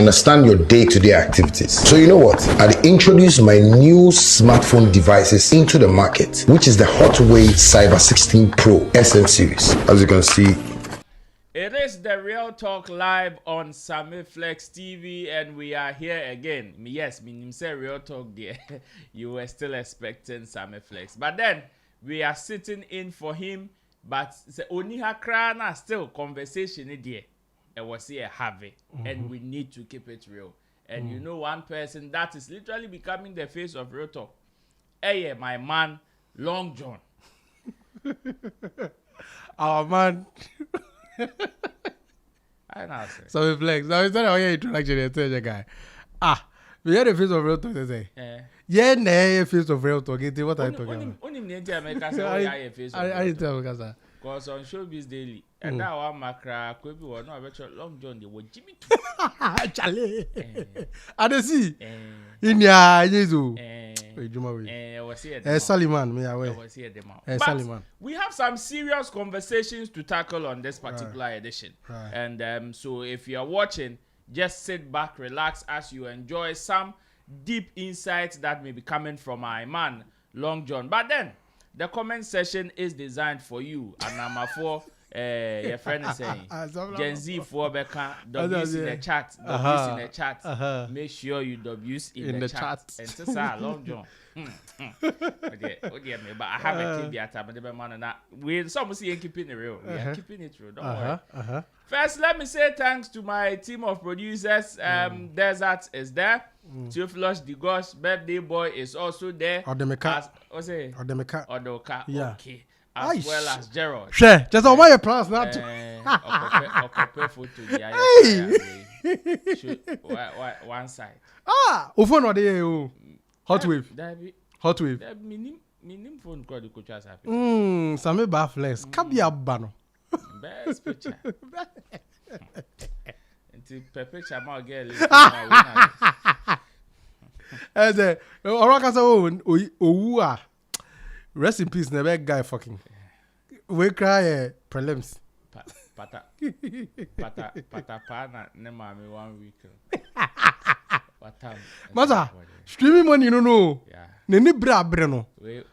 understand your day-to-day activities. So you know what? I introduced my new smartphone devices into the market, which is the Hotway Cyber 16 Pro SM series. As you can see, it is the Real Talk live on Sammy Flex TV, and we are here again. Yes, meaning say Real Talk there. You were still expecting Sammy Flex, but then we are sitting in for him. But only hakrana still conversation there. It was here heavy, and we need to keep it real. And you know, one person that is literally becoming the face of Real Talk. Hey, my man, Long John. Our man. I know. So we flex. Now instead of introduction, tell the guy. We had a face of Real Talk. They say. Yeah, nah, face of Real Talk. What are you talking about? Only Nigeria America say I face of Real Talk. I didn't tell you, sir. Because on Showbiz Daily, and now I'm macra, Kobe was not a Long John. They were Jimmy. Charlie. I see. In ya, Jesus. Was here. Saliman, me away. Was here. Saliman. We have some serious conversations to tackle on this particular edition. Right. And so if you are watching, just sit back, relax as you enjoy some deep insights that may be coming from my man, Long John. But then, the comment section is designed for you. And I'm for your friend is saying, Gen Z for Becca, W's in the chat, W's in the chat. Make sure you W's in the chat. And to say, Long John. Okay, but I haven't kept the attack. We some see keeping it real. We are keeping it real. Don't worry. First, let me say thanks to my team of producers. Desert is there. Theophilus Digos, birthday boy is also there. Odemeka. What's it? Odoka. Yeah. Okay. As well as Gerald. Sure. Just on my plans now. One side. Ufon what they Hot wave. Hot wave. Minim phone call the coach as happy. Sammy Baflex. Kabia Bano. Best picture. Until picture my girl. As a Oraka rest in peace, never guy fucking. We cry prelims. Pata pana ne mami 1 week. Mother, streaming money no no. Yeah. Neni bra breno. We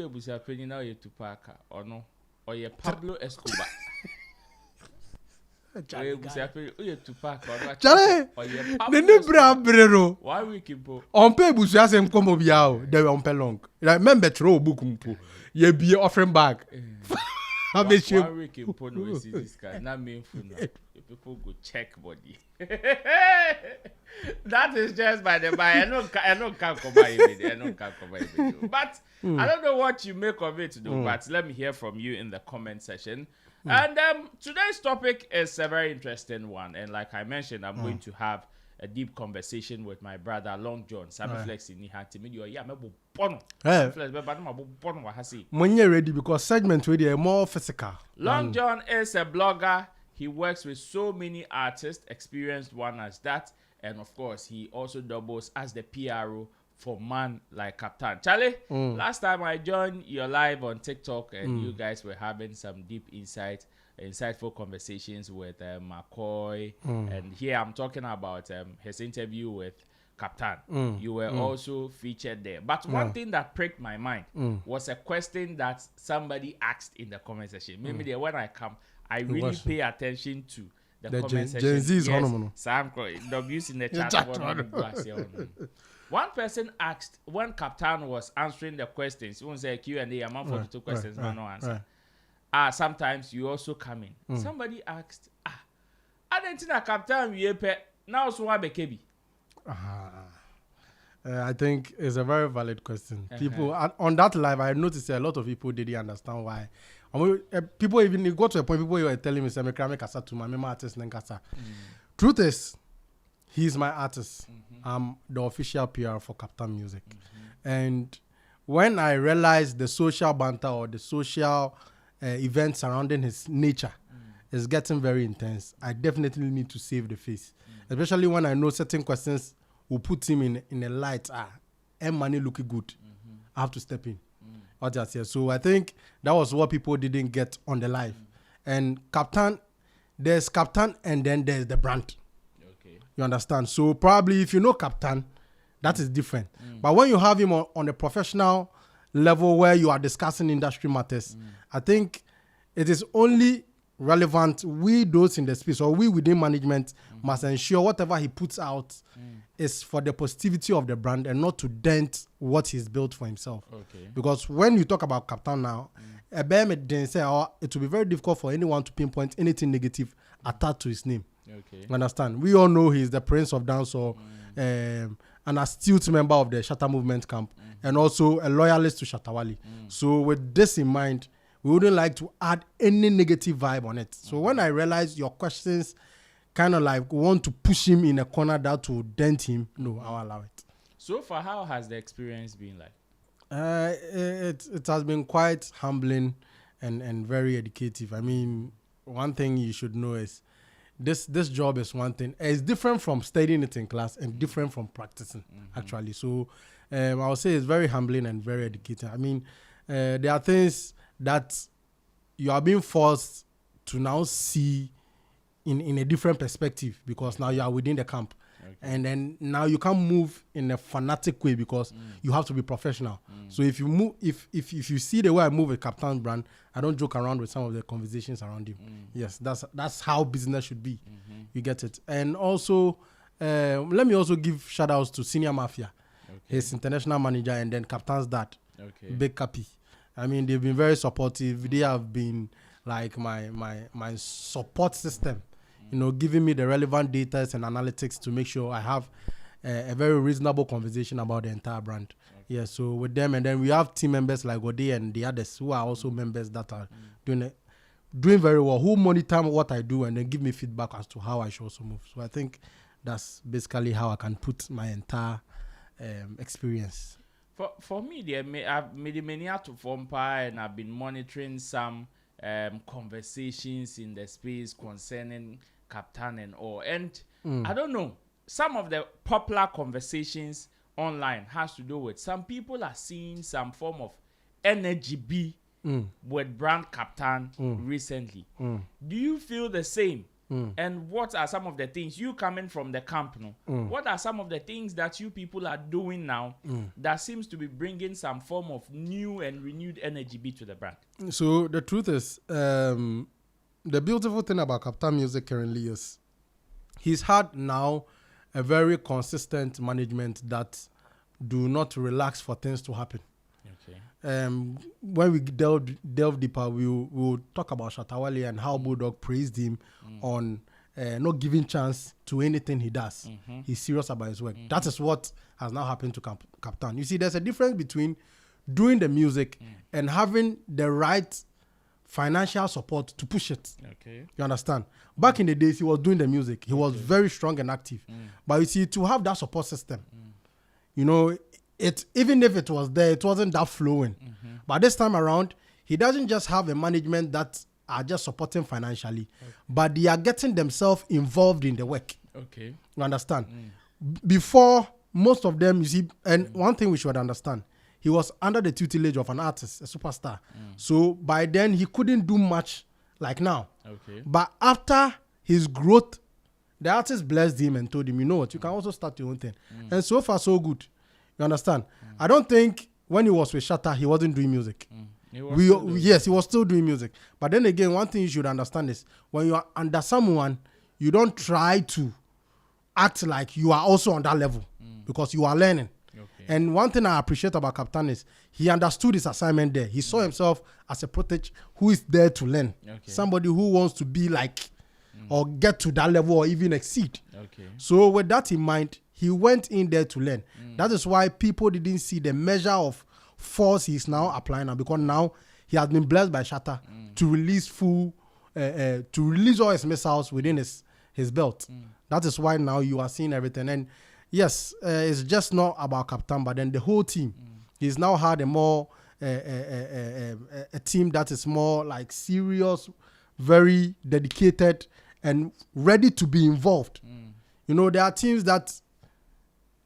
busa penny now you to parka or no or ye Pablo Escobar. We busa penny you to park or no. Chale. Neni bra breno. 1 week impo. On pay busa sem kombo biao. They on pay long. Like member throw book mpo. Ye be offering bag. One week impo no see this guy. Not mean food now. People go check body. That is just by the by. I know can't come by it. But I don't know what you make of it though. But let me hear from you in the comment section. And today's topic is a very interesting one. And like I mentioned, I'm going to have a deep conversation with my brother Long John. Sammy Flex in Nihanti. When you're ready, because segment ready are more physical. Long John is a blogger. He works with so many artists, experienced one as that. And of course, he also doubles as the PRO for man like Captan. Charlie, last time I joined your live on TikTok and you guys were having some deep insightful conversations with McCoy. And here I'm talking about his interview with Captan. You were also featured there. But one thing that pricked my mind was a question that somebody asked in the comment section. Maybe there when I come, I really pay attention to the comment section. Gen Z is Sam W's in the chat. One person asked when Captan was answering the questions. He won't say Q&A among 42 questions, no answer. Sometimes you also come in. Somebody asked, I didn't think Captan we pay now so what be I think it's a very valid question. People on that live, I noticed a lot of people didn't understand why. People even got to a point. People were telling me, "Sammy, can I kasa to my artist Nenkasa." Truth is, he's my artist. I'm the official PR for Captan Music, and when I realized the social banter or the social events surrounding his nature is getting very intense, I definitely need to save the face, especially when I know certain questions will put him in a light. And money looking good. I have to step in. So I think that was what people didn't get on the live. And Captan, there's Captan and then there's the brand. You understand? So probably if you know Captan, that is different. But when you have him on a professional level where you are discussing industry matters, I think it is only relevant. We those in the space or we within management must ensure whatever he puts out is for the positivity of the brand and not to dent what he's built for himself. Okay. Because when you talk about Captan now, it will be very difficult for anyone to pinpoint anything negative attached to his name. Okay. You understand? We all know he's the Prince of Dancehall, an astute member of the Shatta movement camp, and also a loyalist to Shatta Wale. So with this in mind, we wouldn't like to add any negative vibe on it. So when I realized your questions kind of like want to push him in a corner that will dent him, no, I'll allow it. So far, how has the experience been like? It has been quite humbling and very educative. I mean, one thing you should know is this job is one thing. It's different from studying it in class and different from practicing, actually. So I would say it's very humbling and very educating. I mean, there are things that you are being forced to now see in a different perspective because now you are within the camp. Okay. And then now you can't move in a fanatic way because you have to be professional. So if you move, if you see the way I move with Captan's brand, I don't joke around with some of the conversations around him. Yes, that's how business should be. You get it. And also, let me also give shout outs to Senior Mafia, his international manager, and then Captan's dad, Big Cappy. I mean, they've been very supportive. They have been like my support system. You know, giving me the relevant data and analytics to make sure I have a very reasonable conversation about the entire brand. Yeah, so with them, and then we have team members like Ode and the others who are also members that are doing very well, who monitor what I do and then give me feedback as to how I should also move. So I think that's basically how I can put my entire experience. For me, I've made many out of Vampire and I've been monitoring some conversations in the space concerning Captan and all. And I don't know, some of the popular conversations online has to do with some people are seeing some form of energy B with brand Captan recently. Do you feel the same? And what are some of the things you coming from the camp now? What are some of the things that you people are doing now that seems to be bringing some form of new and renewed energy B to the brand? So the truth is, the beautiful thing about Captan Music currently is he's had now a very consistent management that do not relax for things to happen. Okay. When we delve deeper, we'll talk about Shatta Wale and how Bulldog praised him on not giving chance to anything he does. He's serious about his work. That is what has now happened to Captan. You see, there's a difference between doing the music and having the right financial support to push it. Okay. You understand? Back in the days, he was doing the music. He was very strong and active. But you see, to have that support system, you know, even if it was there, it wasn't that flowing. But this time around, he doesn't just have a management that are just supporting financially, but they are getting themselves involved in the work. Okay. You understand? Before, most of them, you see, and one thing we should understand, he was under the tutelage of an artist, a superstar. So by then, he couldn't do much like now. Okay. But after his growth, the artist blessed him and told him, you know what, you can also start your own thing. And so far, so good. You understand? I don't think when he was with Shatta, he wasn't doing music. Yes, he was still doing music. But then again, one thing you should understand is when you are under someone, you don't try to act like you are also on that level because you are learning. Okay. And one thing I appreciate about Captan is he understood his assignment there. He saw himself as a protege who is there to learn. Okay. Somebody who wants to be like or get to that level or even exceed. Okay. So with that in mind, he went in there to learn. That is why people didn't see the measure of force he's now applying now, because now he has been blessed by Shatta to release to release all his missiles within his belt. That is why now you are seeing everything. And yes, it's just not about Captan, but then the whole team. He's now had a more a team that is more like serious, very dedicated, and ready to be involved. You know, there are teams that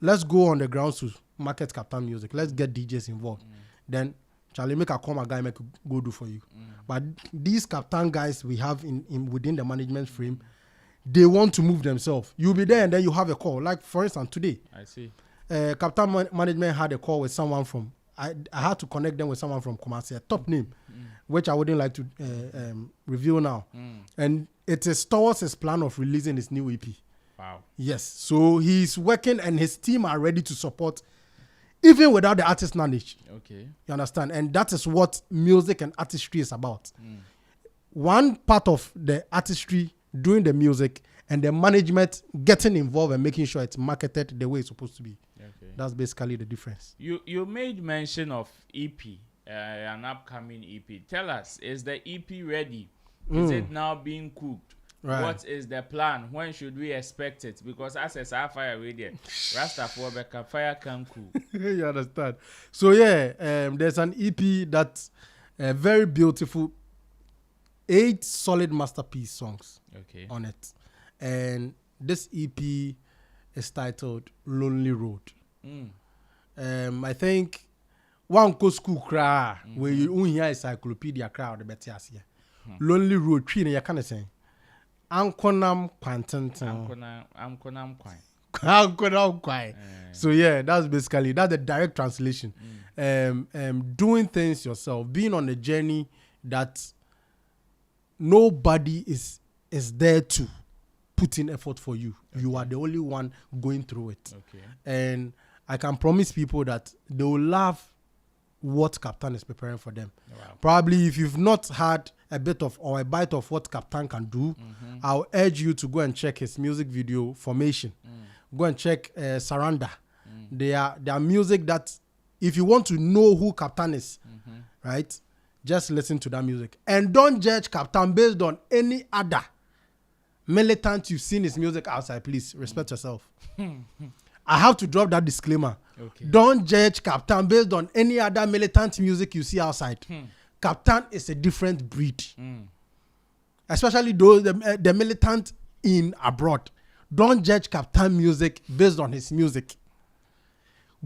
let's go on the ground to market Captan Music. Let's get DJs involved. Then Charlie, make a call my guy, make a go do for you. But these Captan guys we have in within the management frame, they want to move themselves. You'll be there and then you have a call. Like, for instance, today, I see. Captan Management had a call with someone from, I had to connect them with someone from Kumasi, a top name, which I wouldn't like to reveal now. And it is towards his plan of releasing his new EP. Wow. Yes. So he's working and his team are ready to support even without the artist knowledge. Okay. You understand? And that is what music and artistry is about. One part of the artistry, doing the music, and the management getting involved and making sure it's marketed the way it's supposed to be. Okay. That's basically the difference. You made mention of EP, an upcoming EP. Tell us, is the EP ready? Is it now being cooked? Right. What is the plan? When should we expect it? Because as a fire radio, Rasta for Becca fire can cool. You understand? So yeah, there's an EP that's very beautiful, 8 solid masterpiece songs on it, and this EP is titled "Lonely Road." I think one go school cry where you hear encyclopedia crowd the better here. Lonely Road, tree you kind of saying. Ankonam Quantantan. Ankonam Quine. Ankonam Quine. So yeah, that's the direct translation. Doing things yourself, being on a journey that nobody is there to put in effort for you. You are the only one going through it. And I can promise people that they will love what Captan is preparing for them. Wow. Probably if you've not had a bit of or a bite of what Captan can do, I'll urge you to go and check his music video Formation. Go and check Surrender. They are music that if you want to know who Captan is, right, just listen to that music. And don't judge Captan based on any other militant you've seen his music outside. Please respect yourself. I have to drop that disclaimer. Don't judge Captan based on any other militant music you see outside. Captan is a different breed. Especially those the militant in abroad. Don't judge Captan music based on his music.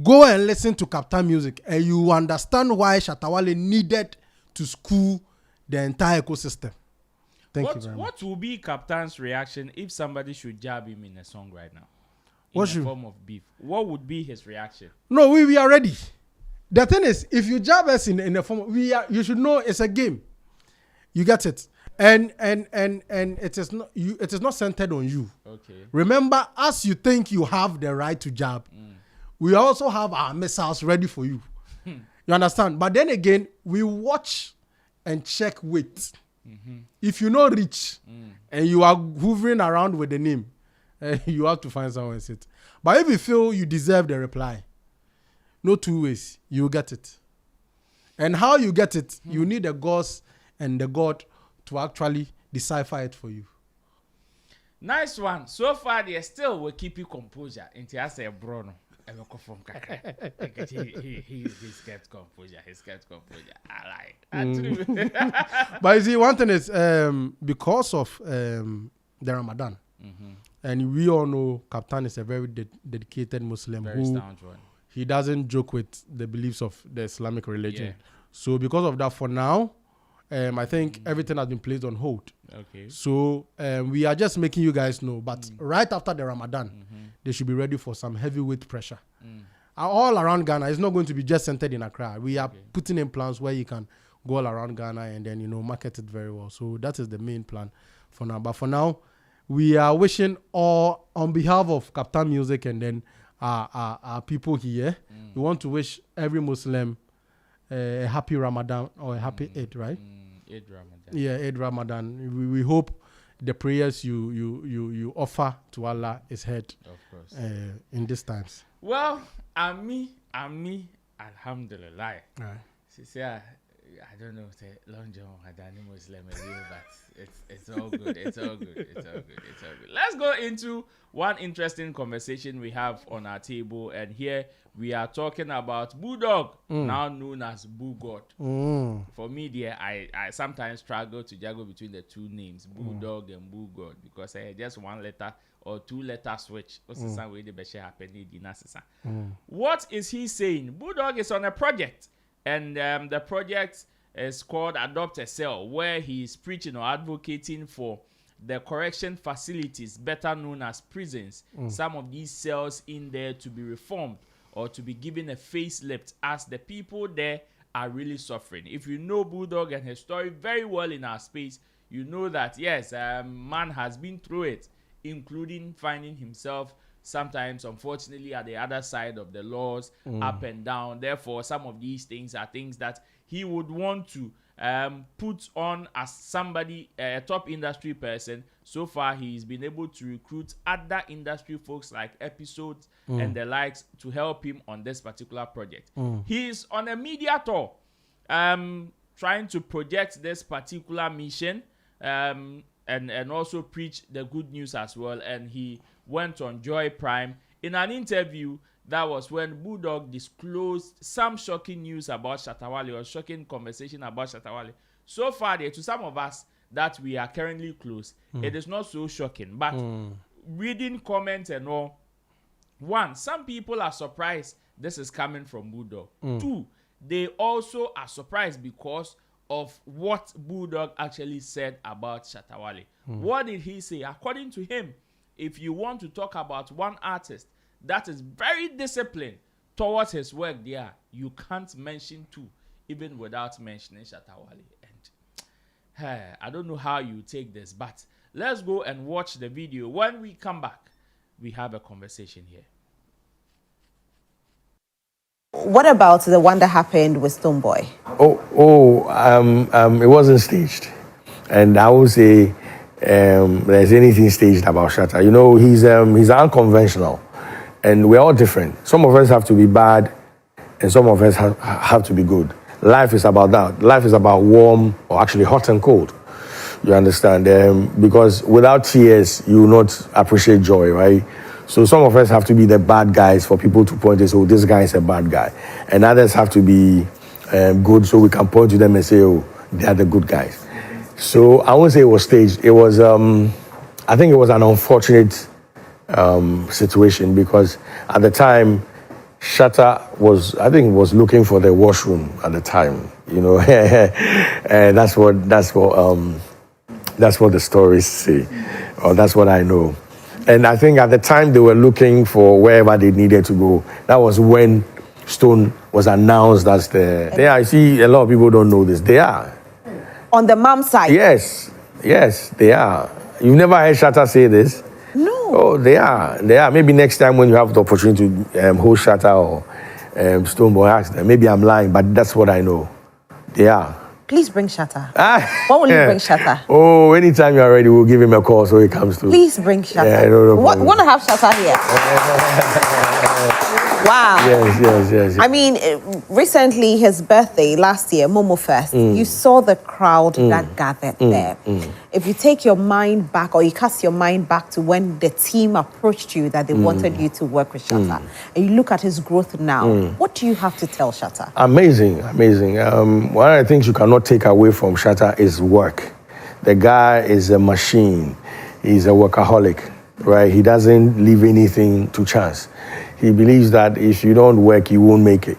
Go and listen to Captan music and you understand why Shatta needed to school the entire ecosystem. Thank you very much. What will be Captan's reaction if somebody should jab him in a song right now? In What a form of beef. What would be his reaction? No, we are ready. The thing is, if you jab us in a form, you should know it's a game. You get it, and it is not centered on you. Remember, as you think you have the right to jab, we also have our missiles ready for you. You understand? But then again, we watch and check weight. If you know reach and you are hovering around with the name, you have to find somewhere to sit. But if you feel you deserve the reply, no two ways, you get it. And how you get it, you need the gods and the God to actually decipher it for you. Nice one. So far, they still will keep you composure. Until I say, Bruno, he's kept composure. I like. But you see, one thing is because of the Ramadan, and we all know Captan is a very dedicated Muslim who he doesn't joke with the beliefs of the Islamic religion. So because of that, for now, I think everything has been placed on hold. So we are just making you guys know. But right after the Ramadan, they should be ready for some heavyweight pressure. All around Ghana, it's not going to be just centered in Accra. We are putting in plans where you can go all around Ghana and then, market it very well. So that is the main plan for now. But for now, we are wishing all on behalf of Captan Music and then our people here, we want to wish every Muslim a happy Ramadan or a happy Eid, right? Eid Ramadan. Yeah, Eid Ramadan. We hope the prayers you offer to Allah is heard, of course, in these times. Well, Ami, alhamdulillah. Right. I don't know, say Long John had any Muslim but it's all good. It's all good. Let's go into one interesting conversation we have on our table, and here we are talking about Bulldog, now known as BullGod. For me, dear, I sometimes struggle to juggle between the two names, Bulldog and BullGod, because just one letter or two letter switch. What is he saying? Bulldog is on a project. And the project is called Adopt a Cell, where he is preaching or advocating for the correction facilities, better known as prisons, some of these cells in there to be reformed or to be given a facelift, as the people there are really suffering. If you know Bulldog and his story very well in our space, you know that yes, man has been through it, including finding himself sometimes, unfortunately, at the other side of the laws, up and down. Therefore, some of these things are things that he would want to put on as somebody, a top industry person. So far, he's been able to recruit other industry folks like Episodes and the likes to help him on this particular project. He's on a media tour, trying to project this particular mission, and also preach the good news as well. And he went on Joy Prime in an interview. That was when Bulldog disclosed some shocking news about Shatta Wale, or shocking conversation about Shatta Wale. So far, to some of us that we are currently close, it is not so shocking. But reading comments and all, one, some people are surprised this is coming from Bulldog. Two, they also are surprised because of what Bulldog actually said about Shatta Wale. What did he say? According to him, if you want to talk about one artist that is very disciplined towards his work there, you can't mention two, even without mentioning Shatta Wale. And I don't know how you take this, but let's go and watch the video. When we come back, we have a conversation here. What about the one that happened with Stonebwoy? It wasn't staged, and I would say there's anything staged about Shatta. You know, he's unconventional, and we're all different. Some of us have to be bad, and some of us have to be good. Life is about that. Life is about warm, or actually hot and cold. You understand? Because without tears, you will not appreciate joy, right? So some of us have to be the bad guys for people to point and say, oh, this guy is a bad guy. And others have to be good so we can point to them and say, oh, they are the good guys. So I won't say it was staged. It was, I think it was an unfortunate situation, because at the time, Shatta was looking for the washroom at the time, you know. And that's what the stories say, or that's what I know. And I think at the time they were looking for wherever they needed to go. That was when Stone was announced as the... Yeah, I see a lot of people don't know this. They are. On the mom side? Yes, they are. You've never heard Shatta say this? No. Oh, they are. Maybe next time when you have the opportunity to host Shatta or Stonebwoy, ask them. Maybe I'm lying, but that's what I know. They are. Please bring Shatta. What will you bring Shatta? Oh, anytime you're ready, we'll give him a call so he comes to. Please bring Shatta. Yeah, no want to have Shatta here? Wow. Yes. I mean, recently, his birthday, last year, Momo Fest, you saw the crowd that gathered there. If you take your mind back, or you cast your mind back to when the team approached you that they wanted you to work with Shatta, and you look at his growth now, what do you have to tell Shatta? Amazing. One of the things you cannot take away from Shatta is work. The guy is a machine. He's a workaholic, right? He doesn't leave anything to chance. He believes that if you don't work, you won't make it.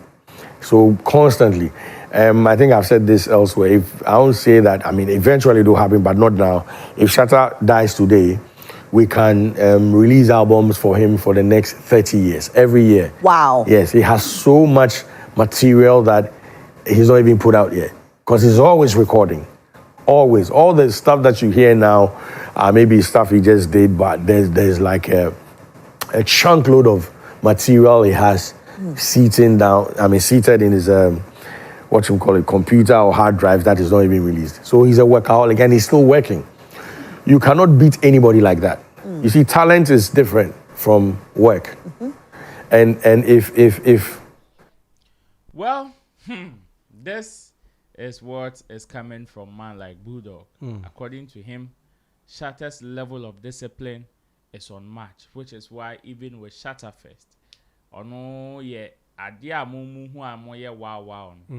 So constantly. I think I've said this elsewhere. If I don't say that, I mean, eventually it will happen, but not now. If Shatta dies today, we can release albums for him for the next 30 years, every year. Wow. Yes, he has so much material that he's not even put out yet, because he's always recording. Always. All the stuff that you hear now, maybe stuff he just did, but there's like a chunk load of material he has seated in his computer or hard drive that is not even released. So he's a workaholic and he's still working. You cannot beat anybody like that. You see, talent is different from work. And if well, this is what is coming from man like Bulldog. According to him, Shatta's level of discipline is unmatched, which is why even with Shatta Fest,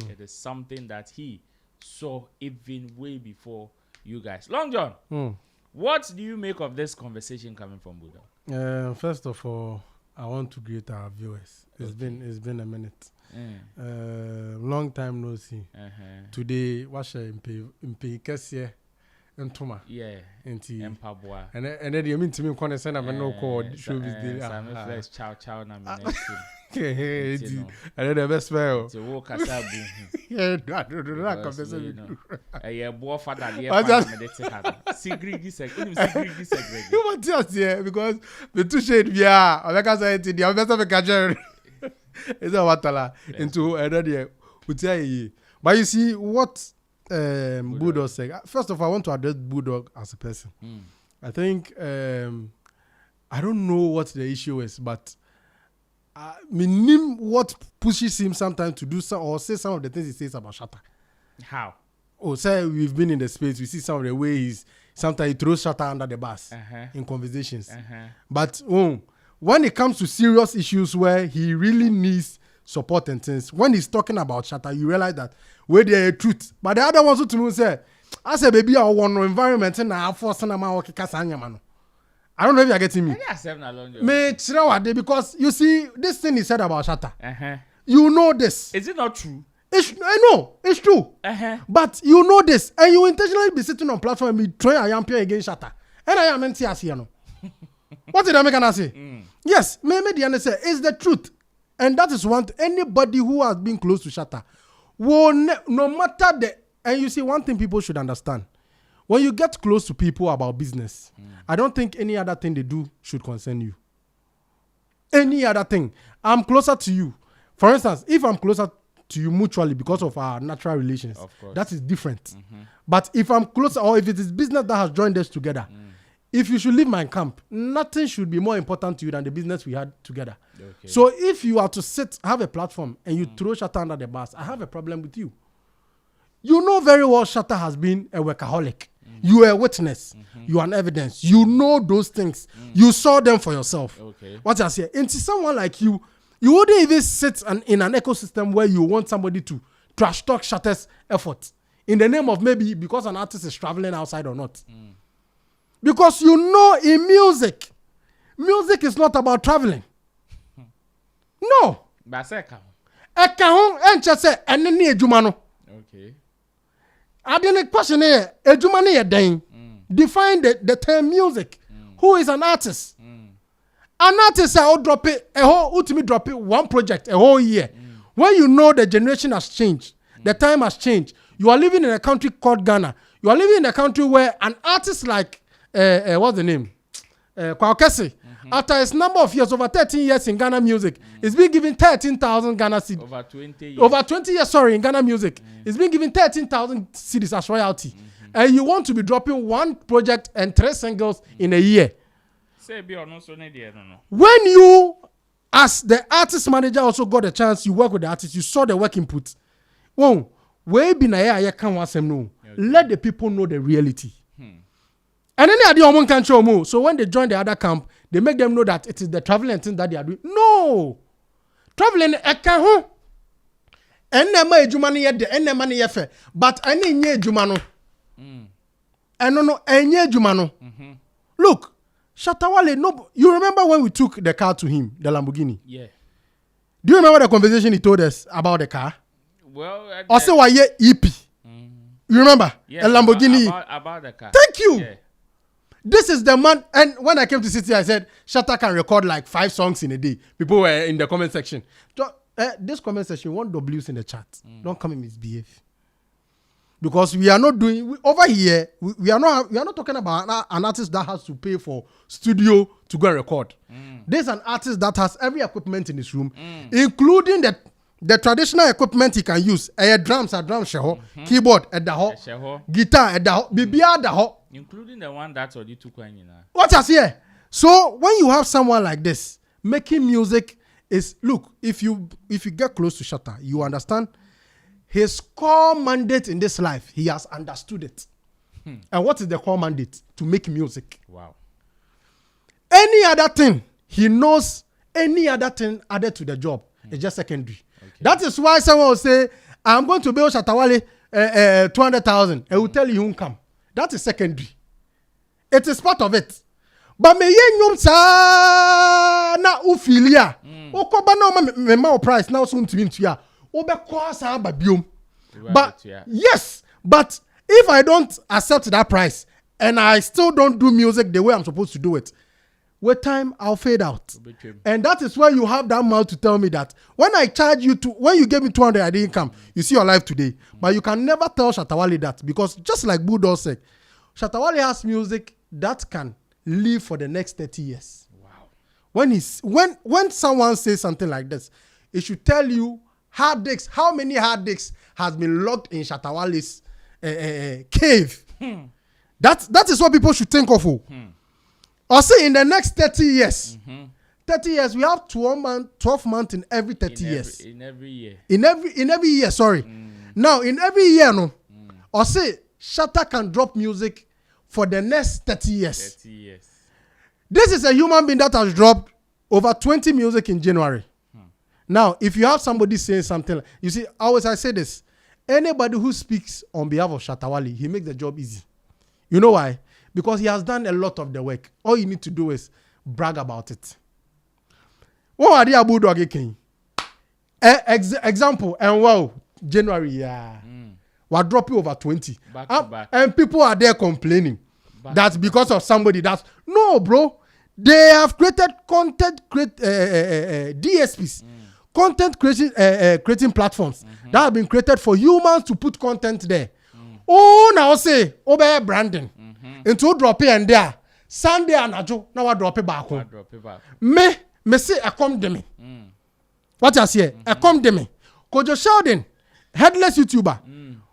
it is something that he saw even way before you guys. Long John, what do you make of this conversation coming from Bulldog? First of all, I want to greet our viewers. It's been a minute. Long time no see. Today, Ntoma. Yeah. Enti. Empaboa. And then you mean to me kon send am no call showbiz daily. Sammy flex chow na me next. And then the best spell. To walk asabu. Yeah, that conversation. Yeah, boy father there Sigrigi segregate. You want to see because the two shade yeah, I can say it the best of a catcher. Is that what la into another year. But you see what Bulldog said. First of all, I want to address Bulldog as a person. I think I don't know what the issue is, but what pushes him sometimes to do some or say some of the things he says about Shatta. How? Oh, say we've been in the space. We see some of the ways sometimes he throws Shatta under the bus in conversations. But when it comes to serious issues where he really needs support and things, when he's talking about Shatta, you realize that where there is truth. But the other ones to me say, I say, baby, I want no environment and I force an amount of I don't know if you're getting me. Because you see, this thing he said about Shatta. You know this. Is it not true? I know, it's true. But you know this, and you intentionally be sitting on platform and be trying to amp against Shatta. And I am NTS. What did I make an say? Yes, maybe the answer is the truth. And that is one anybody who has been close to Shatta will no matter the. And you see, one thing people should understand. When you get close to people about business, I don't think any other thing they do should concern you. Any other thing. I'm closer to you. For instance, if I'm closer to you mutually because of our natural relations, that is different. But if I'm closer, or if it is business that has joined us together, if you should leave my camp, nothing should be more important to you than the business we had together. So if you are to have a platform and you throw Shatta under the bus, I have a problem with you. You know very well Shatta has been a workaholic. You are a witness. You are an evidence. You know those things. You saw them for yourself. What I say, into someone like you wouldn't even sit in an ecosystem where you want somebody to trash talk Shatta's effort in the name of maybe because an artist is traveling outside or not. Because you know in music is not about traveling. No. Okay. I didn't question it. Define the term music. Who is an artist? An artist I will drop it ultimately drop it one project a whole year. When you know the generation has changed, the time has changed. You are living in a country called Ghana. You are living in a country where an artist like what's the name? Kwakesi. After his number of years, over 13 years in Ghana music, he's been given 13,000 Ghana cedis. Over 20 years. Over 20 years, in Ghana music. He's been given 13,000 cedis as royalty. And you want to be dropping one project and 3 singles in a year. When you, as the artist manager, also got a chance, you work with the artist, you saw the work input. Let the people know the reality. And then they are can show more. So when they join the other camp, they make them know that it is the traveling thing that they are doing. No, traveling ekaho. Enema ejumani yede, enema ni yefe. But ene nye ejumano. No, enye ejumano. Look, Shatta Wale, no. You remember when we took the car to him, the Lamborghini? Yeah. Do you remember the conversation he told us about the car? Well, also why EP. You remember? Yeah, a Lamborghini. About the car. Thank you. Yeah. This is the man, and when I came to City, I said, Shatta can record like 5 songs in a day. People were in the comment section. This comment section, want W's in the chat. Don't come and misbehave. Because we are not doing, over here, we are not talking about an artist that has to pay for studio to go and record. There's an artist that has every equipment in his room, including the traditional equipment he can use. Drums at drum sheho, keyboard at the ho, guitar at the ho, bibia at the ho. Including the one that's already took one. What I say? So when you have someone like this, making music is, look, if you get close to Shatta, you understand his core mandate in this life, he has understood it. And what is the core mandate? To make music. Wow. Any other thing, he knows any other thing added to the job is just secondary. Okay. That is why someone will say, I'm going to build Shatta Wale 200,000. And will tell you he won't come. That is secondary. It is part of it. But me yenyum sa na ufilia. Okoba no me ma price now so ntimi ntua. Obe kwa sa ba biom. But yes, but if I don't accept that price and I still don't do music the way I'm supposed to do it, with time I'll fade out. And that is why you have that mouth to tell me that when I charge you when you gave me 200 I didn't come, you see your life today. But you can never tell Shatta Wale that, because just like Bulldog said, Shatta Wale has music that can live for the next 30 years. Wow. When someone says something like this, it should tell you hard disks, how many hard disks has been locked in Shatta Wale's cave. That is what people should think of. Or say in the next 30 years, 30 years, we have 12 months in every 30 years. In every year. In every year, sorry. Now, in every year, no. Or say, Shatta can drop music for the next 30 years. 30 years. This is a human being that has dropped over 20 music in January. Now, if you have somebody saying something, you see, I say this. Anybody who speaks on behalf of Shatta Wale, he makes the job easy. You know why? Because he has done a lot of the work. All you need to do is brag about it. What are the Bulldog king? Example, and wow, January, yeah. We're dropping over 20. Back to back. And people are there complaining. That's because of somebody that's... No, bro. They have created content, DSPs. Content creating platforms that have been created for humans to put content there. Oh, now say, obey branding. Into drop it and there. Sunday and Ajo, now I drop it back home. Me say, I come to me. What I say? I come to me. Kojo Sheldon, headless YouTuber.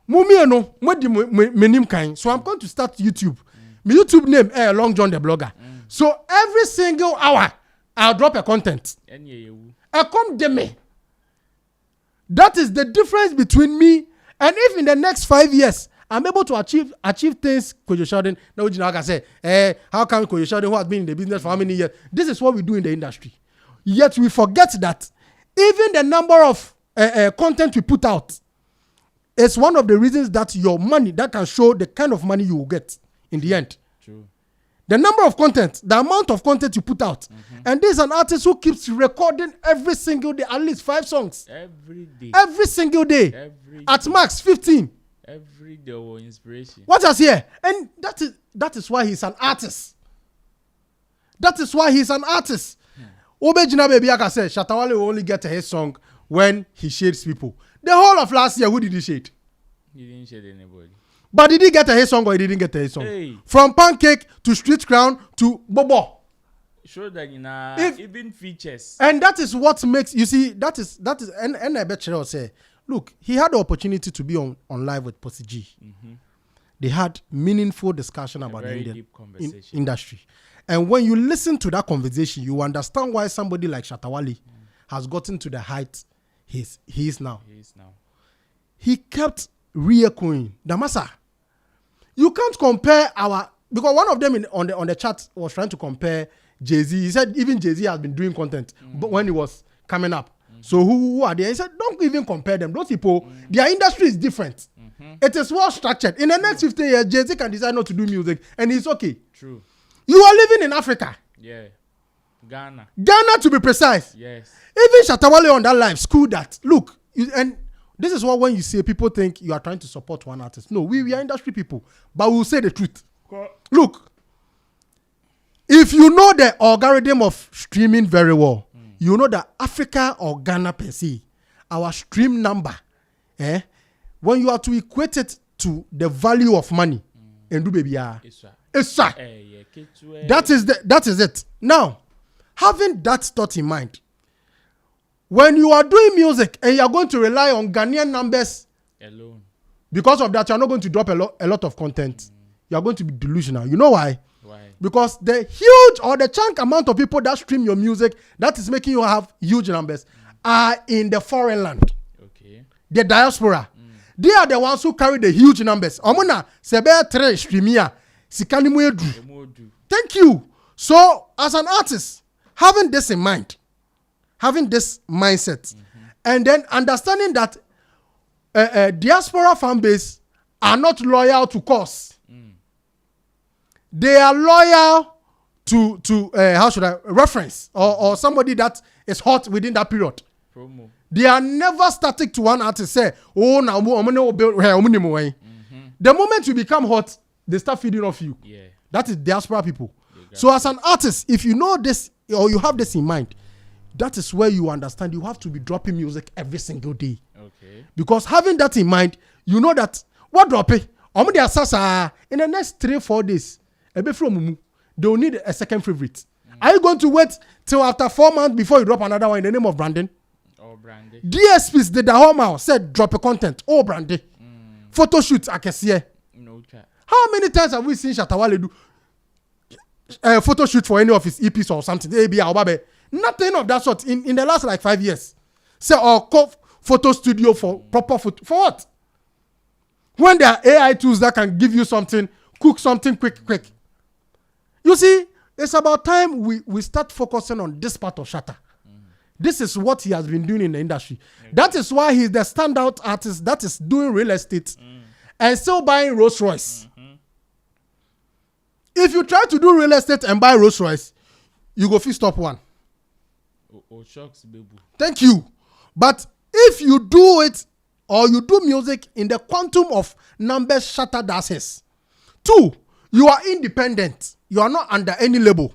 Mumi no, me name kind. So I'm going to start YouTube. My YouTube name, Long John the Blogger. So every single hour, I'll drop a content. I come to me. That is the difference between me, and if in the next 5 years I'm able to achieve things, Kojo Sheldon, now you know, I say, how come Kojo Sheldon, who has been in the business for how many years? This is what we do in the industry. Yet we forget that even the number of content we put out is one of the reasons that your money, that can show the kind of money you will get in the end. True. The number of content, the amount of content you put out. And there's an artist who keeps recording every single day, at least 5 songs. Every day. Every single day. Every at day. Max, 15. Every day or inspiration. What else here? And that is why he's an artist. That is why he's an artist. Obejina Baby Aka said, Shatta Wale will only get a hit song when he shades people. The whole of last year, who did he shade? He didn't shade anybody. But did he get a hit song or he didn't get a hit song? Hey. From Pancake to Street Crown to Bobo. Show that even features. And that is what makes, you see, that is, and I bet you say, look, he had the opportunity to be on live with Posse G. They had meaningful discussion about the Indian industry. And when you listen to that conversation, you understand why somebody like Shatta Wale has gotten to the height he is now. He kept re-echoing. Damasa, you can't compare because one of them on the chat was trying to compare Jay-Z. He said even Jay-Z has been doing content but when he was coming up. So who are they? He said, don't even compare them. Those people, their industry is different. It is well structured. In the next 50 years, Jay-Z can decide not to do music and it's okay. True. You are living in Africa. Yeah. Ghana to be precise. Yes. Even Shatta Wale on that live school that. Look, and this is what when you say people think you are trying to support one artist. No, we are industry people. But we'll say the truth. Look, if you know the algorithm of streaming very well, you know that Africa or Ghana per se, our stream number, when you are to equate it to the value of money, and do baby, that is it. Now, having that thought in mind, when you are doing music and you are going to rely on Ghanaian numbers alone, because of that, you are not going to drop a lot of content. You are going to be delusional. You know why? Why? Because the huge or the chunk amount of people that stream your music that is making you have huge numbers are in the foreign land. Okay. The diaspora. They are the ones who carry the huge numbers. Omona sebe 3 streamia sikani mu edu. Thank you. So, as an artist, having this in mind, having this mindset, and then understanding that diaspora fan base are not loyal to cause. They are loyal to how should I reference or somebody that is hot within that period. Promo. They are never static to one artist. Say, oh, now the moment you become hot, they start feeding off you. Yeah. That is diaspora people. So as an artist, if you know this or you have this in mind, that is where you understand you have to be dropping music every single day. Okay. Because having that in mind, you know that what dropping? In the next 3-4 days, they will need a second favorite. Are you going to wait till after 4 months before you drop another one in the name of branding? Oh, Brandy. DSPs did the whole mouth said drop a content. Oh, Brandy. Photo shoots, I can see. No chat. How many times have we seen Shatta Wale do photo shoot for any of his EPs or something? Nothing of that sort in the last like 5 years. Say or photo studio for proper photo. For what? When there are AI tools that can give you something, cook something quick. You see, it's about time we start focusing on this part of Shatta. This is what he has been doing in the industry. Okay. That is why he's the standout artist that is doing real estate and still buying Rolls Royce. If you try to do real estate and buy Rolls Royce, you go fix top one. Oh, shucks, baby. Thank you. But if you do it or you do music in the quantum of numbers Shatta does his. 2, you are independent. You are not under any label.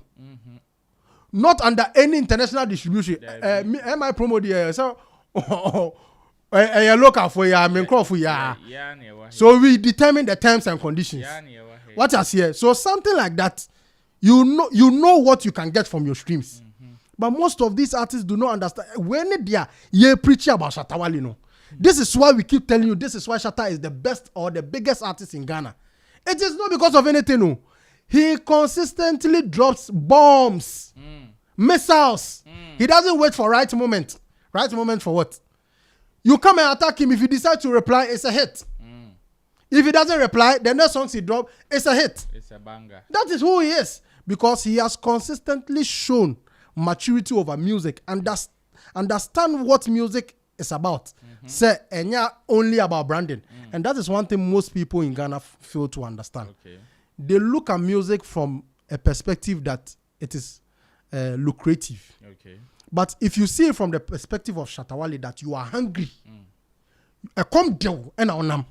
Not under any international distribution. Am I promote the so local for ya, main crop for ya. So we determine the terms and conditions. What I say. So something like that, you know what you can get from your streams. But most of these artists do not understand. When they are preaching about Shatta Wale, you know. This is why we keep telling you this is why Shatta is the best or the biggest artist in Ghana. It is not because of anything, no. He consistently drops bombs, missiles. He doesn't wait for right moment. Right moment for what? You come and attack him. If you decide to reply, it's a hit. If he doesn't reply, the next songs he drops, it's a hit. It's a banger. That is who he is. Because he has consistently shown maturity over music. Understand what music is about. Say, and only about branding. And that is one thing most people in Ghana fail to understand. Okay. They look at music from a perspective that it is lucrative. Okay. But if you see it from the perspective of Shatta Wale that you are hungry, come down and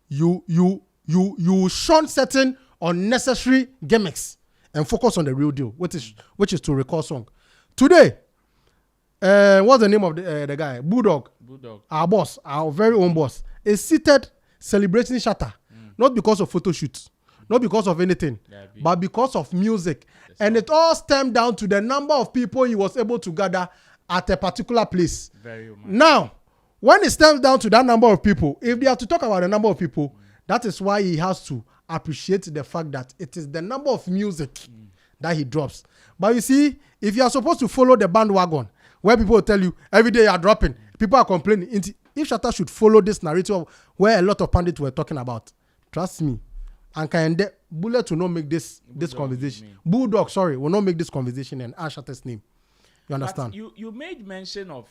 you shun certain unnecessary gimmicks and focus on the real deal, which is to record song. Today, what's the name of the guy? Bulldog. Our boss, our very own boss, is seated celebrating Shatta, not because of photo shoots. Not because of anything, but because of music. And it all stemmed down to the number of people he was able to gather at a particular place. Now, when it stems down to that number of people, if they have to talk about the number of people, that is why he has to appreciate the fact that it is the number of music that he drops. But you see, if you are supposed to follow the bandwagon, where people will tell you, every day you are dropping, people are complaining. If Shatta should follow this narrative where a lot of pundits were talking about, trust me, and can Bullet will not make this conversation. Bulldog, sorry, will not make this conversation and Shatta's name. You understand? But you made mention of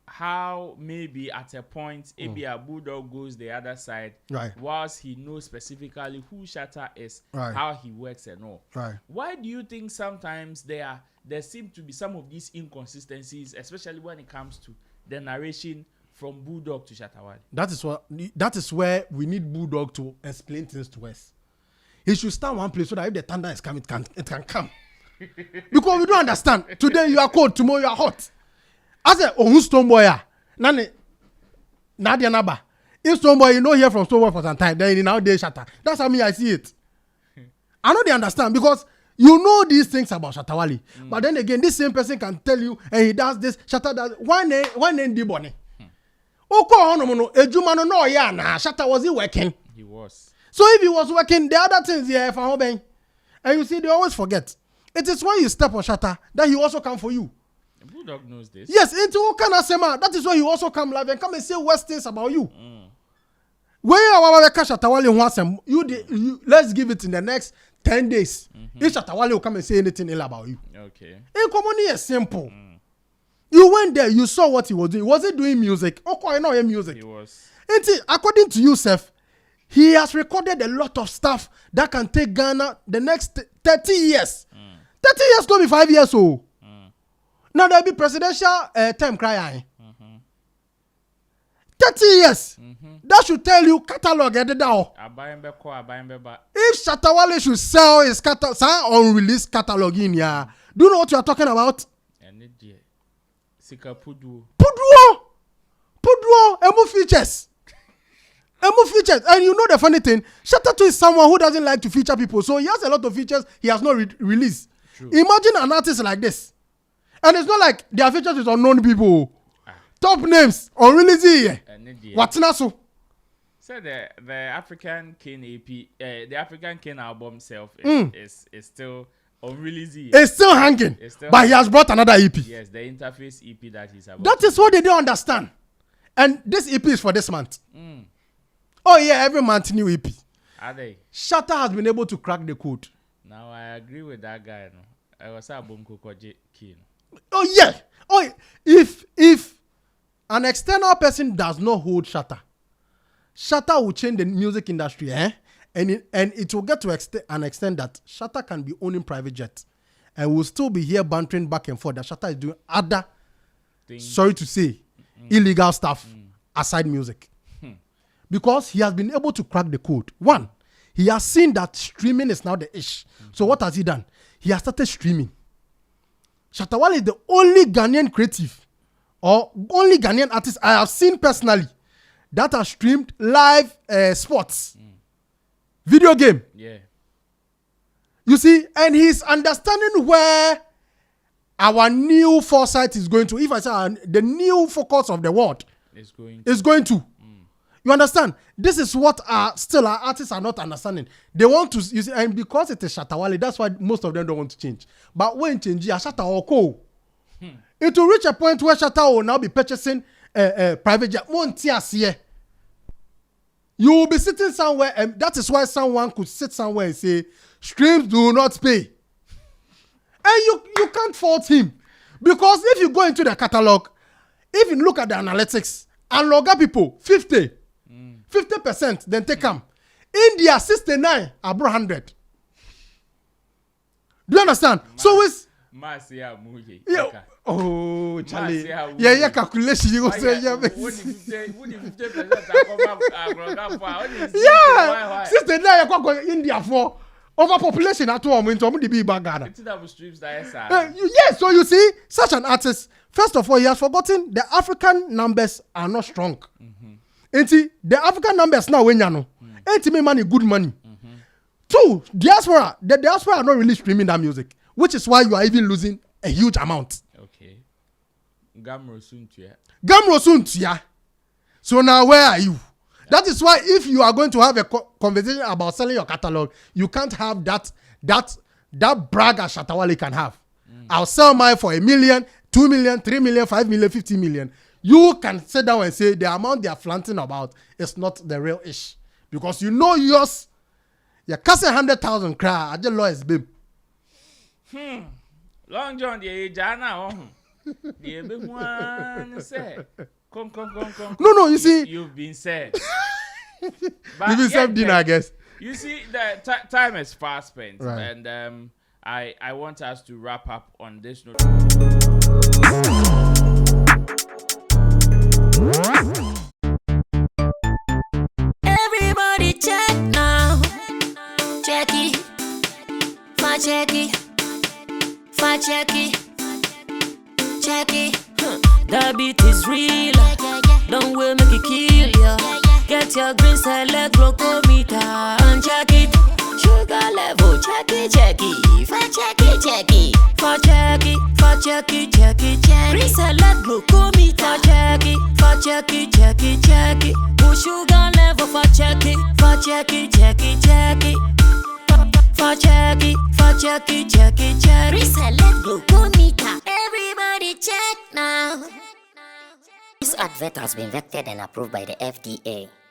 how maybe at a point maybe a Bulldog goes the other side, right? Whilst he knows specifically who Shatta is, right, how he works and all. Right. Why do you think sometimes there seem to be some of these inconsistencies, especially when it comes to the narration from Bulldog to Shatta Wale? That is where we need Bulldog to explain things to us. He should stand one place so that if the thunder is coming, it can come. Because we don't understand. Today you are cold, tomorrow you are hot. I said, who's Stoneboy? Nani, Nadia Naba. If Stoneboy, you know, hear from Stoneboy for some time, then nowadays Shatta. That's how I see it. I know they understand because you know these things about Shatta Wale. But then again, this same person can tell you, and he does this, Shatta does. Why name Dibone? Shatta, was he working? He was. So if he was working, the other things here for Hobeng. And you see, they always forget. It is when you step on Shatta that he also come for you. The Bulldog knows this. Yes, into Okanasema. That is why he also come live and come and say worst things about you. When you Shatta Wale wants him, let's give it in the next 10 days. If Shatta Wale will come and say anything ill about you. Okay. In common is simple. You went there, you saw what he was doing. Was he doing music? I know music. He was. According to Yusuf, he has recorded a lot of stuff that can take Ghana the next 30 years. 30 years, not be 5 years old. Now there'll be presidential term crying. 30 years. That should tell you catalog. If Shatta Wale should sell his unreleased catalog in here, do you know what you are talking about? Pudwo, emu features. And you know the funny thing, Shatta too is someone who doesn't like to feature people, so he has a lot of features he has not released. True. Imagine an artist like this, and it's not like their features is unknown people. Top names unreleased here. What's not so? So the African King EP, the African King album itself is still unreleased. It's still hanging, but he has brought another EP. Yes, the interface EP that he's about. That is what they don't understand. And this EP is for this month. Oh yeah, every month new EP. Are they? Shatta has been able to crack the code. Now I agree with that guy. No, I was a boom king. Oh yeah. Oh, if an external person does not hold Shatta will change the music industry, and it will get to an extent that Shatta can be owning private jets, and we'll still be here bantering back and forth that Shatta is doing other, sorry to say, illegal stuff aside music. Because he has been able to crack the code. One, he has seen that streaming is now the ish. So what has he done? He has started streaming. Shatta Wale is the only Ghanaian creative or only Ghanaian artist I have seen personally that has streamed live sports, video game. Yeah. You see, and he's understanding where our new foresight is going to. If I say the new focus of the world is going to. You understand? This is what our artists are not understanding. They want to, you see, and because it is Shatta Wale, that's why most of them don't want to change. But when change, Shatta will go. It will reach a point where Shatta will now be purchasing private jet. You will be sitting somewhere, and that is why someone could sit somewhere and say, streams do not pay. And you can't fault him. Because if you go into the catalog, if you look at the analytics, and logger people, 50%, then take them. India, 69, abro 100. Do you understand? So it's... Yeah. Oh, Charlie. Yeah, calculation. You go say, yeah, 69, India for overpopulation at home into the big Ghana. Yes, so you see, such an artist, first of all, he has forgotten the African numbers are not strong. The African numbers now when you know, make money, good money. Two, the diaspora are not really streaming that music, which is why you are even losing a huge amount. Okay. Gamro soon, yeah. So now where are you? That is why if you are going to have a conversation about selling your catalog, you can't have that brag as Shatta Wale can have. I'll sell mine for $1 million, 2 million, 3 million, 5 million, 50 million. You can sit down and say the amount they are flaunting about is not the real ish. Because you know yours, you cast 100,000 cry at the lowest babe. Long John, the Jana, the big one said, come. No, you see. You've been said. You've been said dinner, I guess. You see, the time is fast spent. Right. And I want us to wrap up on this note. Everybody check now. Check it. Check it. The beat is real. Don't wait, make it kill ya. Get your green select glucometer and check it. Sugar level, check it. For check it. Green select glucometer, check it. Push sugar level, for check it. For check it. Reselect glucometer. Everybody check now. This advert has been vetted and approved by the FDA.